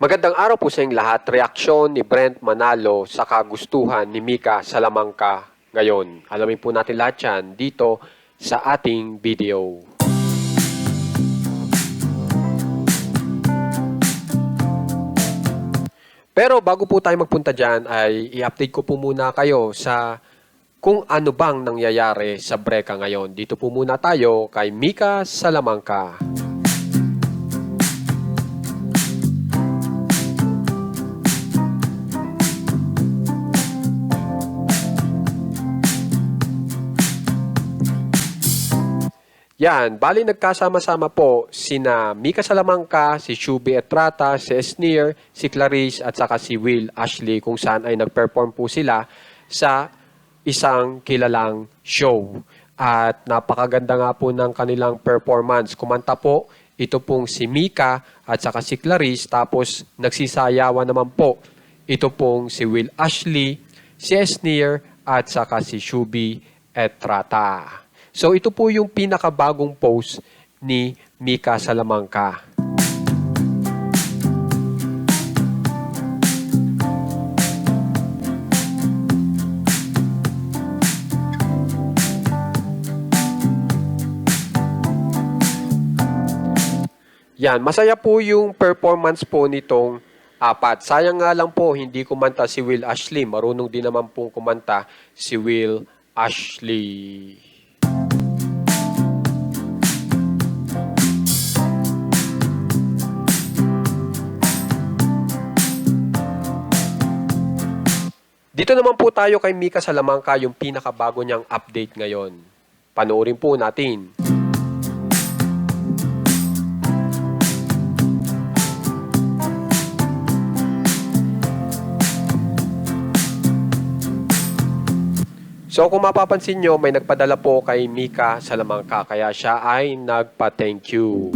Magandang araw po sa inyong lahat. Reaksyon ni Brent Manalo sa kagustuhan ni Mika Salamanca ngayon. Alamin po natin lahat yan dito sa ating video. Pero bago po tayo magpunta dyan ay i-update ko po muna kayo sa kung ano bang nangyayari sa Breka ngayon. Dito po muna tayo kay Mika Salamanca. Yan, bali nagkasama-sama po sina Mika Salamanca, si Shubi Etrata, si Esnir, si Clarice at saka si Will Ashley kung saan ay nag-perform po sila sa isang kilalang show. At napakaganda nga po ng kanilang performance. Kumanta po ito pong si Mika at saka si Clarice, tapos nagsisayawan naman po ito pong si Will Ashley, si Esnir at saka si Shubi Etrata. So ito po yung pinakabagong post ni Mika Salamanca. Yan, masaya po yung performance po nitong apat. Sayang nga lang po, hindi kumanta si Will Ashley. Marunong din naman pong kumanta si Will Ashley. Dito naman po tayo kay Mika Salamanca, yung pinakabago niyang update ngayon. Panoorin po natin. So kung mapapansin nyo, may nagpadala po kay Mika Salamanca, kaya siya ay nagpa-thank you.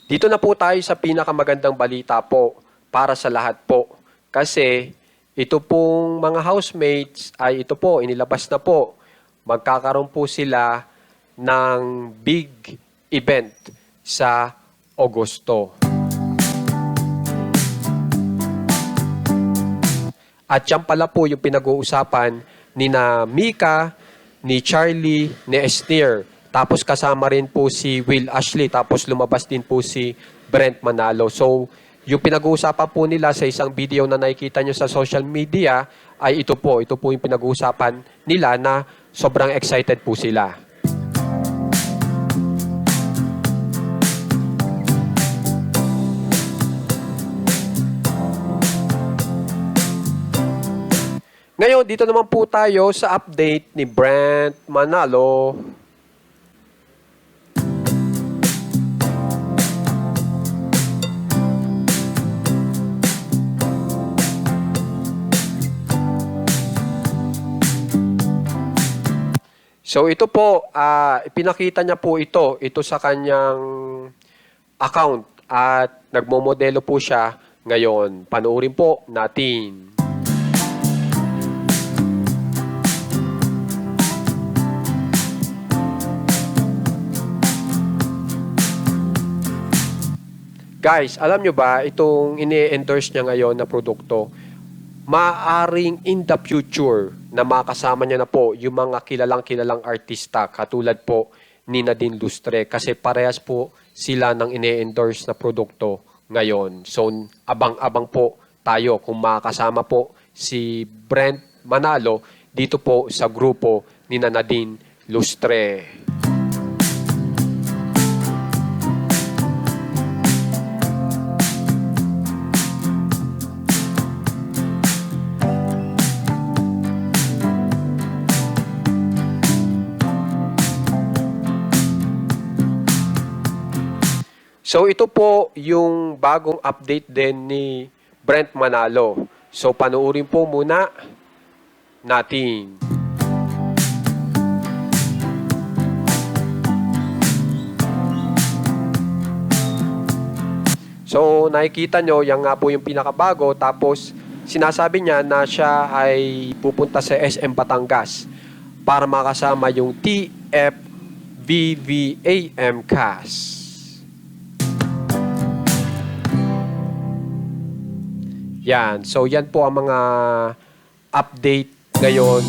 Dito na po tayo sa pinakamagandang balita po para sa lahat po. Kasi ito pong mga housemates ay ito po, inilabas na po. Magkakaroon po sila ng big event sa Agosto. At yan pala po yung pinag-uusapan ni na Mika, ni Charlie, ni Esnir. Tapos kasama rin po si Will Ashley. Tapos lumabas din po si Brent Manalo. So, yung pinag-uusapan po nila sa isang video na nakikita nyo sa social media ay ito po. Ito po yung pinag-uusapan nila na sobrang excited po sila. Ngayon, dito naman po tayo sa update ni Brent Manalo. So ito po, ipinakita niya po ito sa kanyang account at nagmomodelo po siya ngayon. Panoorin po natin. Guys, alam nyo ba, itong ini-endorse niya ngayon na produkto, maaring in the future na makasama niya na po yung mga kilalang artista katulad po ni Nadine Lustre kasi parehas po sila ng ini-endorse na produkto ngayon. So, abang-abang po tayo kung makakasama po si Brent Manalo dito po sa grupo ni Nadine Lustre. So ito po yung bagong update din ni Brent Manalo. So panoorin po muna natin. So nakikita nyo, yan nga po yung pinakabago. Tapos sinasabi niya na siya ay pupunta sa SM Batangas para makasama yung TFVVAM cast. Yan. So, yan po ang mga update ngayon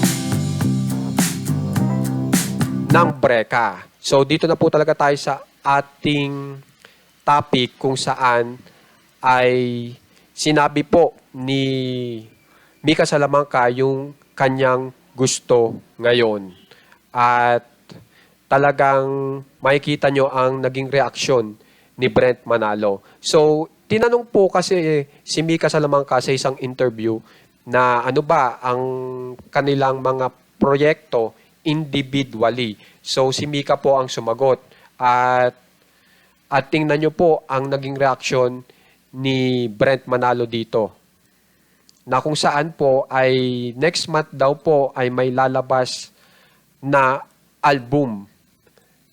ng Breka. So, dito na po talaga tayo sa ating topic kung saan ay sinabi po ni Mika Salamanca yung kanyang gusto ngayon. At talagang makikita nyo ang naging reaksyon ni Brent Manalo. So, tinanong po kasi si Mika Salamanca sa isang interview na ano ba ang kanilang mga proyekto individually. So, si Mika po ang sumagot. At tingnan nyo po ang naging reaksyon ni Brent Manalo dito. Na kung saan po ay next month daw po ay may lalabas na album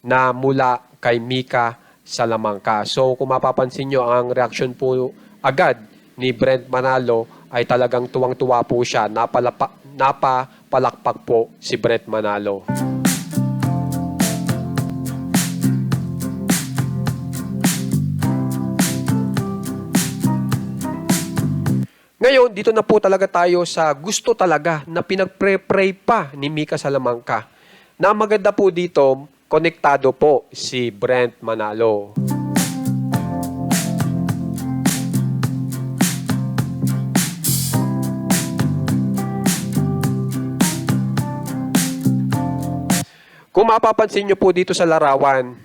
na mula kay Mika Salamanca. So kung mapapansin nyo, ang reaksyon po agad ni Brent Manalo ay talagang tuwang-tuwa po siya. Napapalakpak po si Brent Manalo. Ngayon, dito na po talaga tayo sa gusto talaga na pinagpre-pray pa ni Mika Salamanca. Na maganda po dito, konektado po si Brent Manalo. Kung mapapansin nyo po dito sa larawan,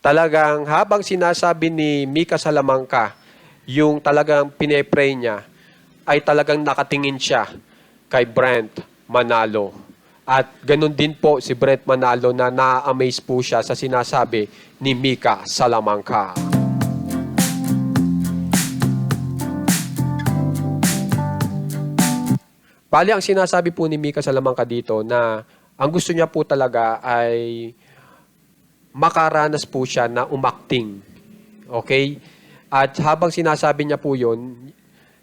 talagang habang sinasabi ni Mika Salamanca, yung talagang pinepray niya, ay talagang nakatingin siya kay Brent Manalo. At ganun din po si Brent Manalo na na-amaze po siya sa sinasabi ni Mika Salamanca. Bali, ang sinasabi po ni Mika Salamanca dito na ang gusto niya po talaga ay makaranas po siya na umakting. Okay? At habang sinasabi niya po yun,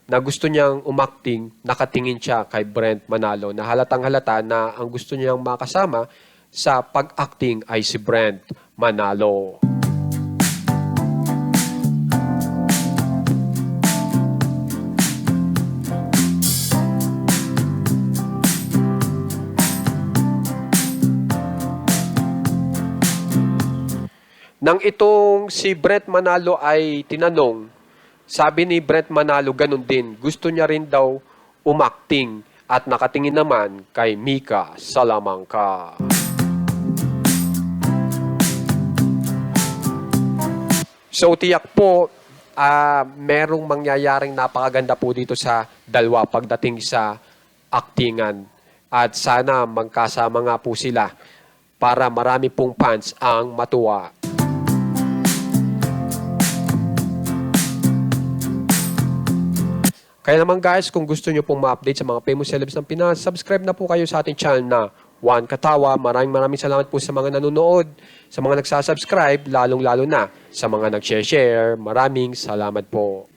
na gusto niyang umakting, nakatingin siya kay Brent Manalo na halatang halata na ang gusto niyang makasama sa pag-acting ay si Brent Manalo. Nang itong si Brent Manalo ay tinanong, sabi ni Brent Manalo ganun din, gusto niya rin daw umakting at nakatingin naman kay Mika Salamanca. So tiyak po, merong mangyayaring napakaganda po dito sa dalawa pagdating sa aktingan. At sana magkasama nga po sila para marami pong fans ang matuwa. Kaya naman guys, kung gusto nyo pong ma-update sa mga famous celebs ng Pinas, subscribe na po kayo sa ating channel na Juan Katawa. Maraming salamat po sa mga nanonood, sa mga nagsasubscribe, lalong-lalo na sa mga nag-share. Maraming salamat po.